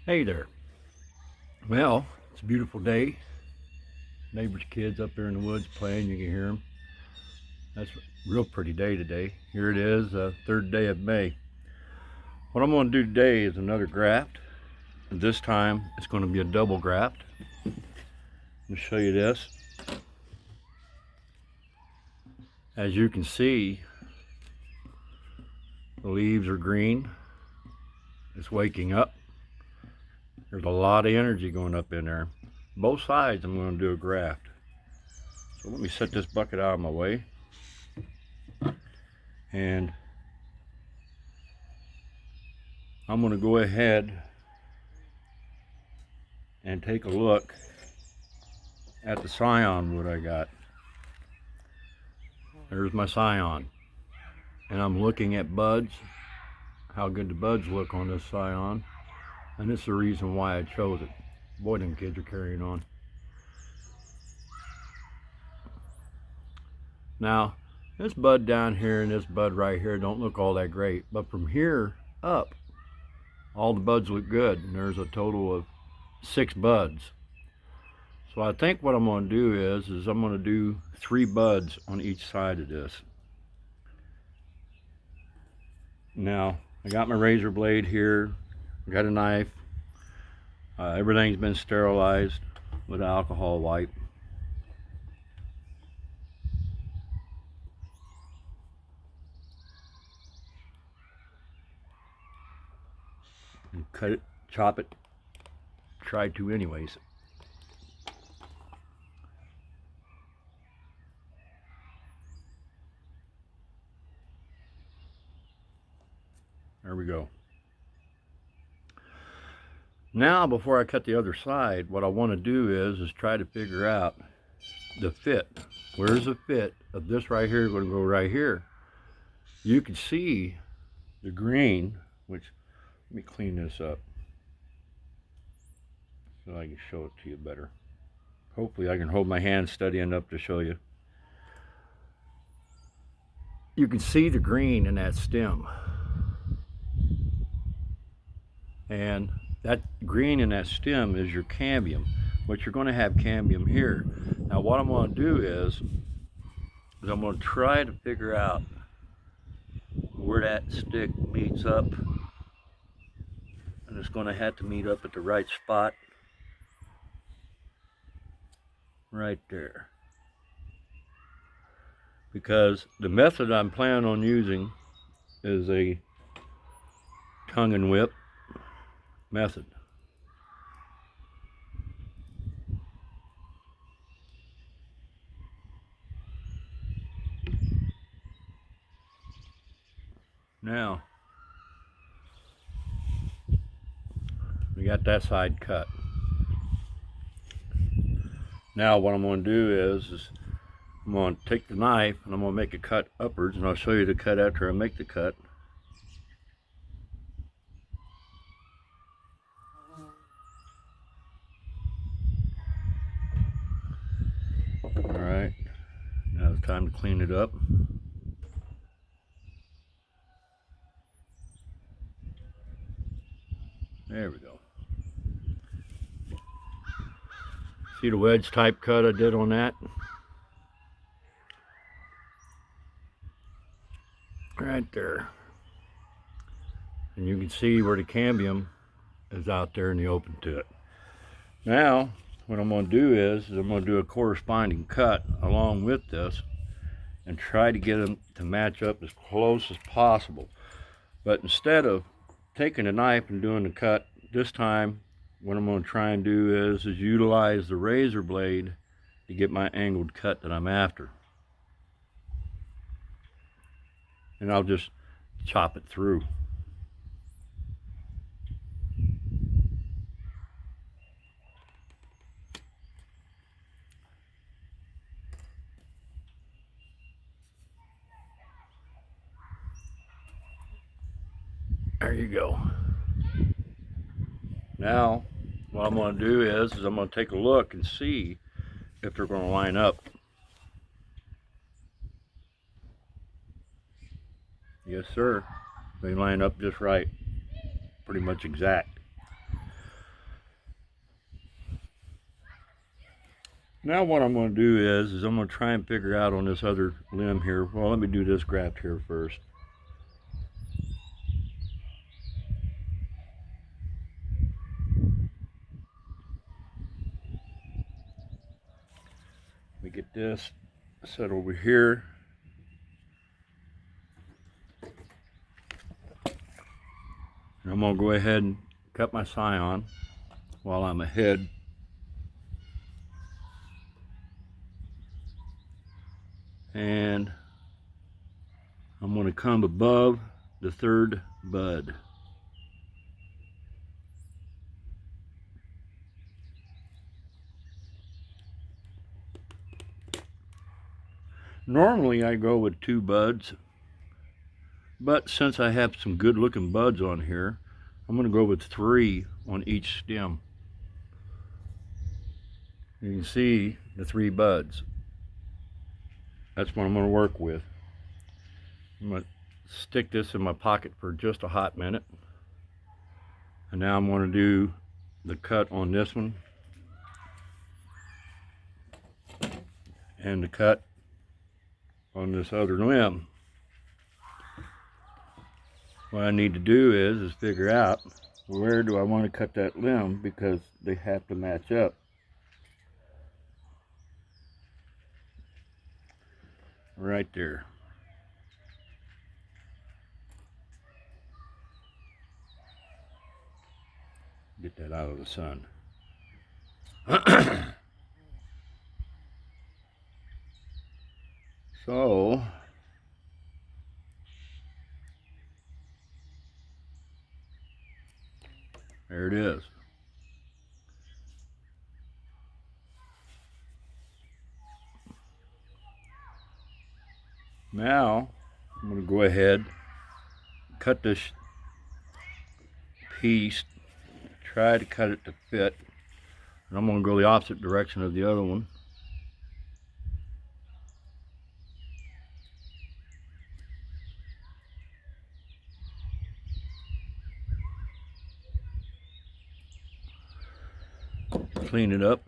Hey there. Well, it's a beautiful day. Neighbor's kids up there in the woods playing. You can hear them. That's a real pretty day today. Here it is, third day of May. What I'm going to do today is another graft. And this time it's going to be a double graft. Let me show you this. As you can see, the leaves are green. It's waking up. There's a lot of energy going up in there. Both sides I'm going to do a graft. So let me set this bucket out of my way. And I'm going to go ahead and take a look at the scion wood I got. There's my scion. And I'm looking at buds, how good the buds look on this scion. And this is the reason why I chose it. Boy, them kids are carrying on. Now, this bud down here and this bud right here don't look all that great. But from here up, all the buds look good. And there's a total of 6 buds. So I think what I'm going to do is I'm going to do 3 buds on each side of this. Now, I got my razor blade here. I got a knife. Everything's been sterilized with alcohol wipe. And cut it, chop it. Try to anyways. There we go. Now, before I cut the other side, what I want to do is try to figure out the fit. Where's the fit of this right here going to go right here? You can see the green, which, let me clean this up so I can show it to you better. Hopefully I can hold my hand steady enough to show you. You can see the green in that stem. And that green in that stem is your cambium, but you're going to have cambium here. Now what I'm going to do is I'm going to try to figure out where that stick meets up, and it's going to have to meet up at the right spot right there, because the method I'm planning on using is a tongue and whip method. Now, we got that side cut. Now what I'm going to do is I'm going to take the knife and I'm going to make a cut upwards, and I'll show you the cut after I make the cut. Alright, now it's time to clean it up. There we go. See the wedge type cut I did on that? Right there. And you can see where the cambium is out there in the open to it. Now, what I'm going to do is I'm going to do a corresponding cut along with this and try to get them to match up as close as possible. But instead of taking a knife and doing the cut, this time what I'm going to try and do is utilize the razor blade to get my angled cut that I'm after. And I'll just chop it through. There you go. Now, what I'm going to do is I'm going to take a look and see if they're going to line up. Yes, sir. They line up just right. Pretty much exact. Now what I'm going to do is I'm going to try and figure out on this other limb here. Well, let me do this graft here first. Let me get this set over here. And I'm going to go ahead and cut my scion while I'm ahead. And I'm going to come above the third bud. Normally I go with 2 buds, but since I have some good looking buds on here, I'm going to go with 3 on each stem. You can see the 3 buds. That's what I'm going to work with. I'm going to stick this in my pocket for just a hot minute. And now I'm going to do the cut on this one. And the cut on this other limb. What I need to do is figure out where do I want to cut that limb, because they have to match up. Right there. Get that out of the sun. So there it is. Now I'm going to go ahead, cut this piece, try to cut it to fit, and I'm going to go the opposite direction of the other one. Clean it up.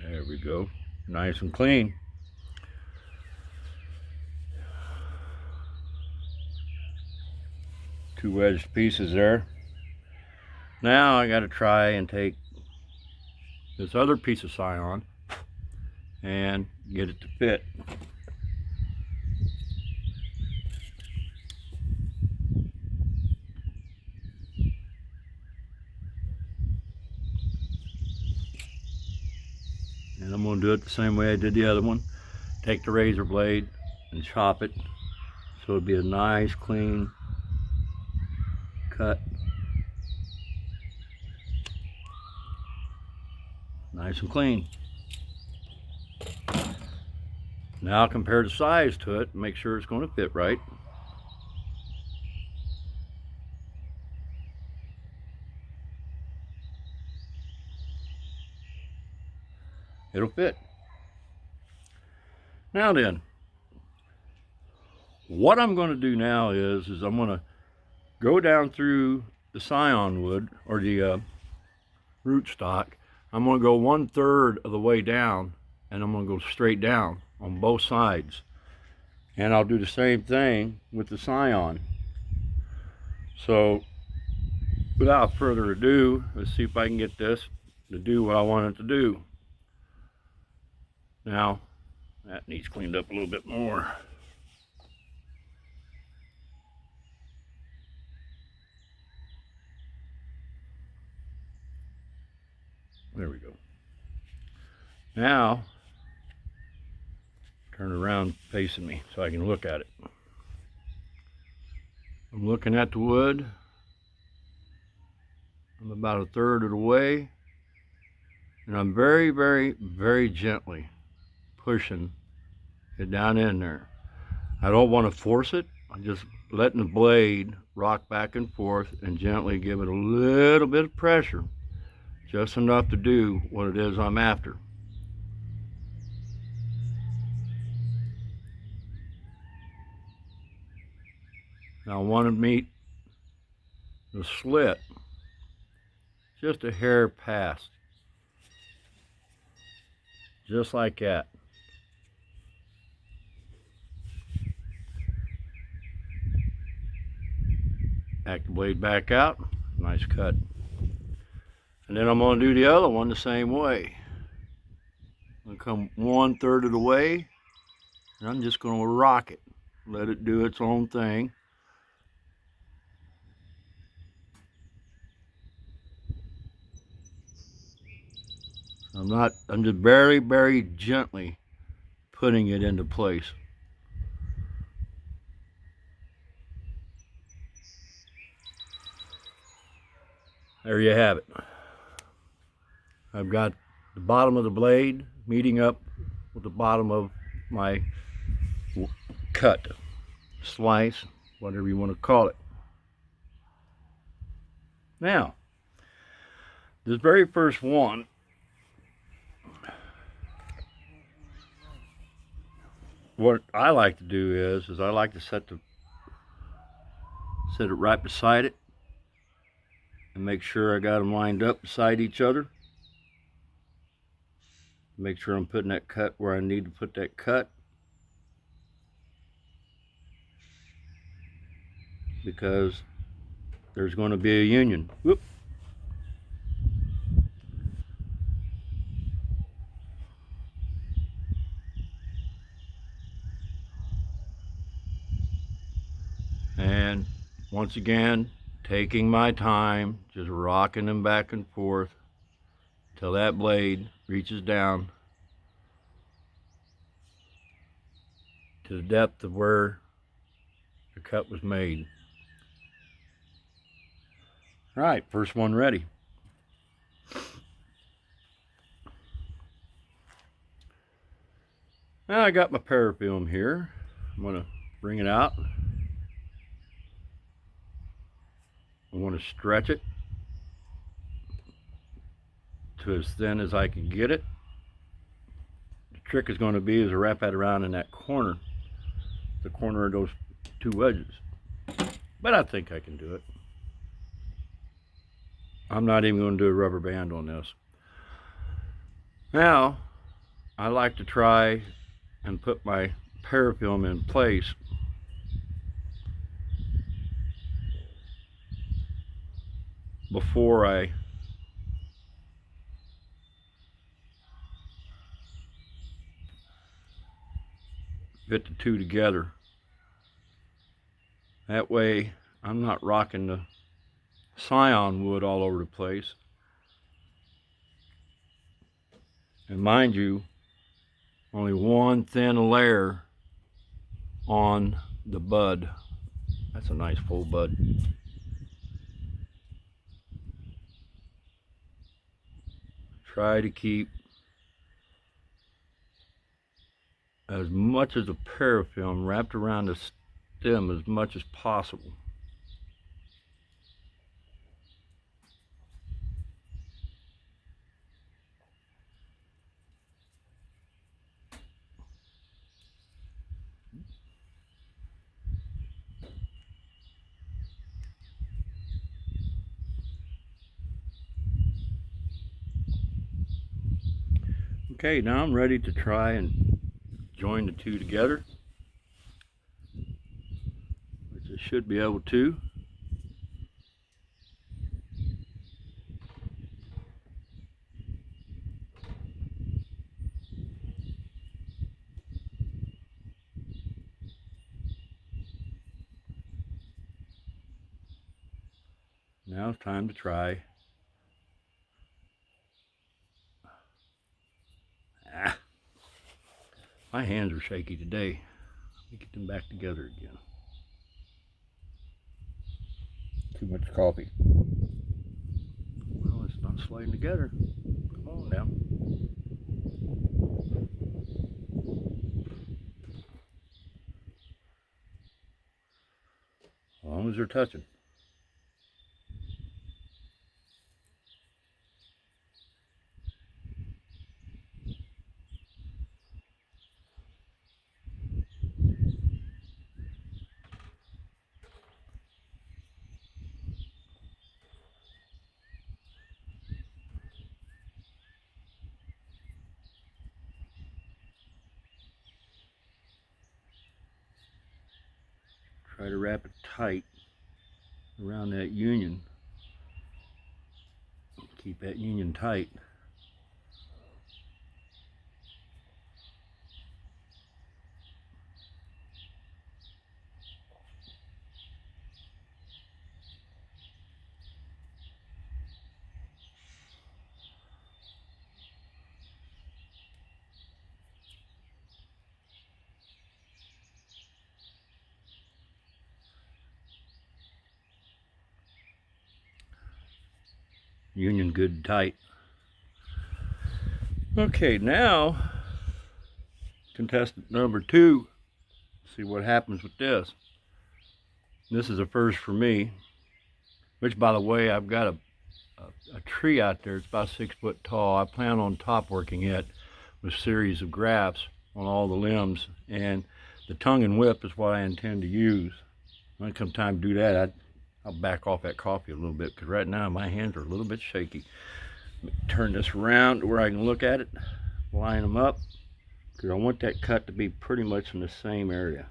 There we go. Nice and clean. Two wedged pieces there. Now I got to try and take this other piece of scion and get it to fit. And I'm going to do it the same way I did the other one. Take the razor blade and chop it so it'll be a nice clean cut. Nice and clean. Now compare the size to it and make sure it's going to fit right. It'll fit. Now then, what I'm going to do now is I'm going to go down through the scion wood, or the root stock. I'm going to go 1/3 of the way down, and I'm going to go straight down on both sides. And I'll do the same thing with the scion. So without further ado, let's see if I can get this to do what I want it to do. Now that needs cleaned up a little bit more. There we go. Now turn around facing me so I can look at it. I'm looking at the wood. I'm about 1/3 of the way, and I'm very, very, very gently pushing it down in there. I don't want to force it. I'm just letting the blade rock back and forth and gently give it a little bit of pressure, just enough to do what it is I'm after. And I want to meet the slit just a hair past, just like that. Back the blade back out, nice cut. And then I'm going to do the other one the same way. I'm going to come 1/3 of the way, and I'm just going to rock it. Let it do its own thing. I'm just very, very gently putting it into place. There you have it. I've got the bottom of the blade meeting up with the bottom of my cut, slice, whatever you want to call it. Now, this very first one, what I like to do is I like to set it right beside it and make sure I got them lined up beside each other. Make sure I'm putting that cut where I need to put that cut, because there's going to be a union. Whoop. And once again, taking my time, just rocking them back and forth till that blade reaches down to the depth of where the cut was made. All right, first one ready. Now I got my parafilm here. I'm going to bring it out. I want to stretch it to as thin as I can get it. The trick is going to be to wrap that around in that corner, the corner of those two wedges. But I think I can do it. I'm not even going to do a rubber band on this. Now, I like to try and put my parafilm in place before I fit the two together. That way I'm not rocking the scion wood all over the place. And mind you, only one thin layer on the bud. That's a nice full bud. Try to keep as much of the parafilm wrapped around the stem as much as possible. Okay, now I'm ready to try and join the two together, which I should be able to. Now it's time to try. My hands are shaky today. Let me get them back together again. Too much coffee. Well, it's not sliding together. Come on now. As long as they're touching. Try to wrap it tight around that union. Keep that union tight. Union good and tight. Okay, now contestant number 2. See what happens with this. This is a first for me, which, by the way, I've got a tree out there. It's about 6 foot tall. I plan on top working it with a series of grafts on all the limbs, and the tongue and whip is what I intend to use. When it comes time to do that, I'll back off that coffee a little bit, because right now my hands are a little bit shaky. Turn this around to where I can look at it, line them up, because I want that cut to be pretty much in the same area.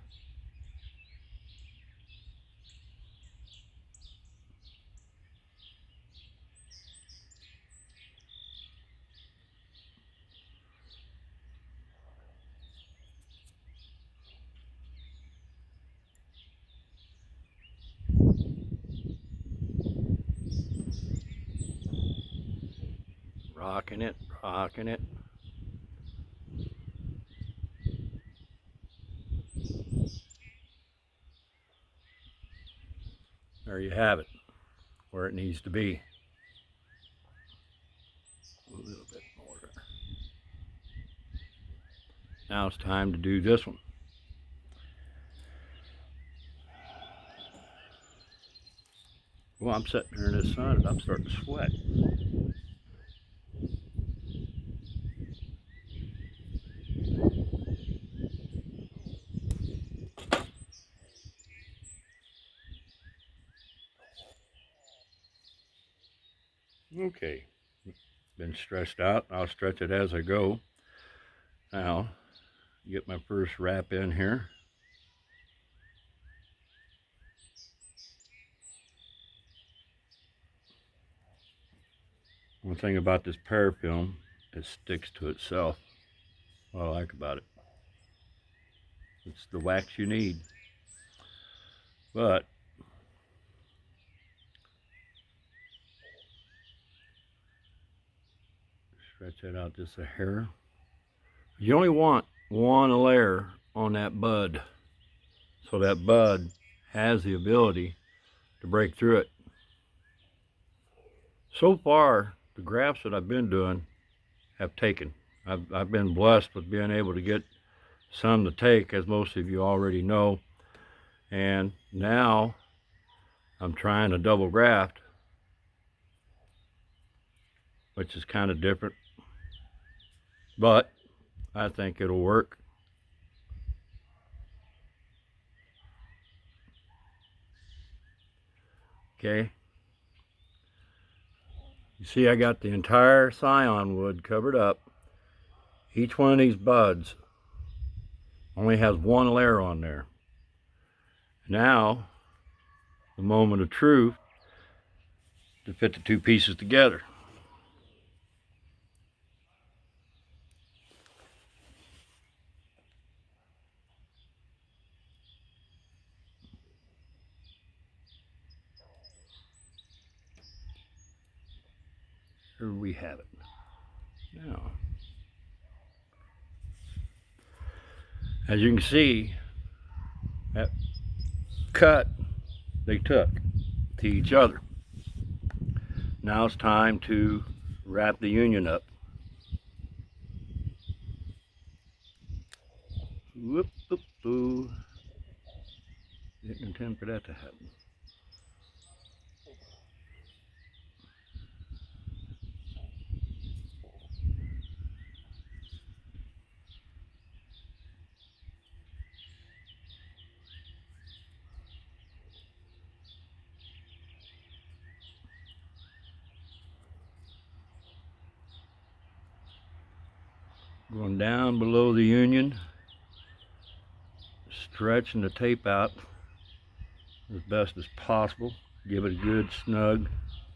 Rocking it, rocking it. There you have it, where it needs to be. A little bit more. Now it's time to do this one. Well, I'm sitting here in the sun and I'm starting to sweat. Okay, been stretched out. I'll stretch it as I go. Now, get my first wrap in here. One thing about this parafilm, it sticks to itself. What I like about it. It's the wax you need. But stretch that out just a hair. You only want one layer on that bud, so that bud has the ability to break through it. So far, the grafts that I've been doing have taken. I've been blessed with being able to get some to take, as most of you already know. And now I'm trying a double graft, which is kind of different, but I think it'll work. Okay. You see, I got the entire scion wood covered up. Each one of these buds only has one layer on there. Now, the moment of truth to fit the two pieces together. Here we have it. Now, as you can see, that cut they took to each other. Now it's time to wrap the union up. Whoop, whoop, boo. Didn't intend for that to happen. Going down below the union, stretching the tape out as best as possible. Give it a good, snug,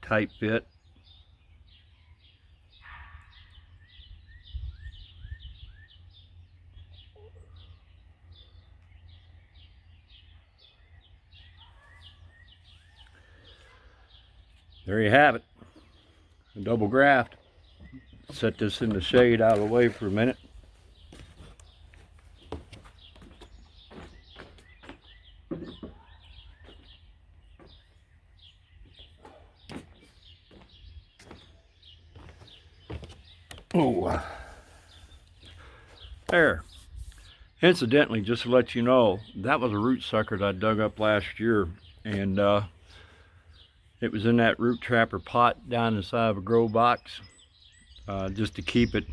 tight fit. There you have it, a double graft. Set this in the shade out of the way for a minute. Oh, there. Incidentally, just to let you know, that was a root sucker that I dug up last year, and it was in that root trapper pot down inside of a grow box, just to keep it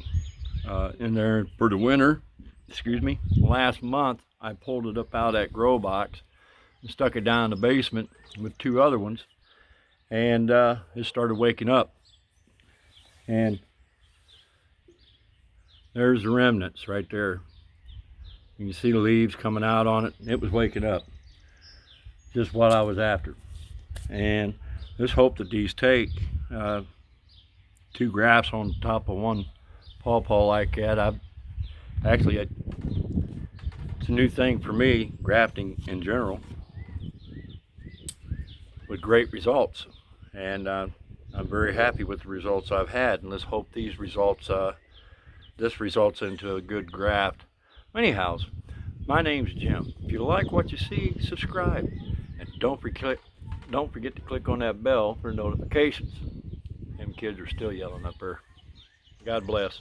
in there for the winter. Excuse me. Last month, I pulled it up out of that grow box and stuck it down in the basement with two other ones, and it started waking up. And there's the remnants right there. You can see the leaves coming out on it. It was waking up. Just what I was after. And let's hope that these take. Two grafts on top of one pawpaw like that. It's a new thing for me, grafting in general, with great results. And I'm very happy with the results I've had. And let's hope these results, this results into a good graft. Anyhow, my name's Jim. If you like what you see, subscribe. And don't forget to click on that bell for notifications. Them kids are still yelling up there. God bless.